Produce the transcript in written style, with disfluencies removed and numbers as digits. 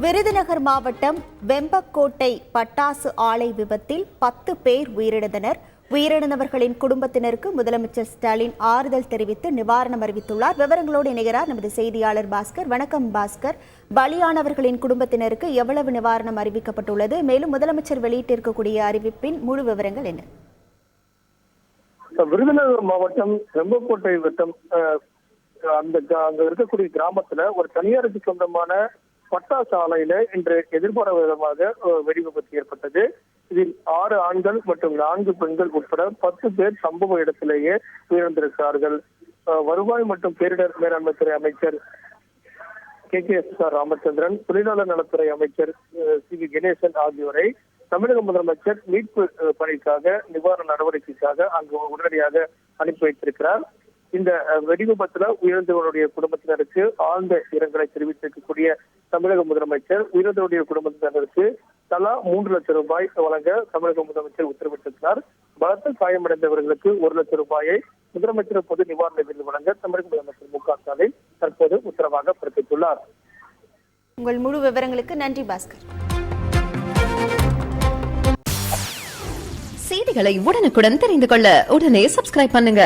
விருதுநகர் மாவட்டம் வெம்பக்கோட்டை பட்டாசு ஆலை விபத்தில் 10 பேர் உயிரிழந்தனர். உயிரிழந்தவர்களின் குடும்பத்தினருக்கு முதலமைச்சர் ஸ்டாலின் ஆறுதல் தெரிவித்து நிவாரணம் அறிவித்துள்ளார். விவரங்களோடு இணைகிறார் நமது செய்தியாளர் பாஸ்கர். வணக்கம் பாஸ்கர். பலியானவர்களின் குடும்பத்தினருக்கு எவ்வளவு நிவாரணம் அறிவிக்கப்பட்டுள்ளது? மேலும் முதலமைச்சர் வெளியிட்டிருக்கக்கூடிய அறிவிப்பின் முழு விவரங்கள் என்ன? விருதுநகர் மாவட்டம் வெம்பக்கோட்டை வட்டம் அங்க இருக்கக்கூடிய கிராமத்துல ஒரு தனியாருக்கு சொந்தமான பட்டாசு ஆலையில இன்று எதிர்பாராத விதமாக வெடி விபத்து ஏற்பட்டது. இதில் 6 ஆண்கள் மற்றும் 4 பெண்கள் உட்பட 10 பேர் சம்பவ இடத்திலேயே உயிரிழந்திருக்கிறார்கள். வருவாய் மற்றும் பேரிடர் மேலாண்மை துறை அமைச்சர் KKS ராமச்சந்திரன், தொழிலாளர் நலத்துறை அமைச்சர் சி கணேசன் ஆகியோரை தமிழக முதலமைச்சர் மீட்பு பணிக்காக நிவாரண நடவடிக்கைக்காக அங்கு உடனடியாக அனுப்பி வைத்திருக்கிறார். இந்த வெடி விபத்துல உயிரிழந்தவருடைய குடும்பத்தினருக்கு ஆழ்ந்த இரங்கலை தெரிவித்திருக்கக்கூடிய தமிழக முதலமைச்சர் உயிரிழந்தவருடைய குடும்பத்தினருக்கு தலா 3 லட்சம் ரூபாய் வழங்க தமிழக முதலமைச்சர் உத்தரவிட்டிருக்கிறார். பலத்த காயமடைந்தவர்களுக்கு 1 லட்சம் ரூபாயை முதலமைச்சர் பொது நிவாரண விருது வழங்க தமிழக முதலமைச்சர் MK ஸ்டாலின் தற்போது உத்தரவாக பிறப்பித்துள்ளார். உங்கள் முழு விவரங்களுக்கு நன்றி பாஸ்கர். செய்திகளை உடனுக்குடன் தெரிந்து கொள்ள உடனே சப்ஸ்கிரைப் பண்ணுங்க.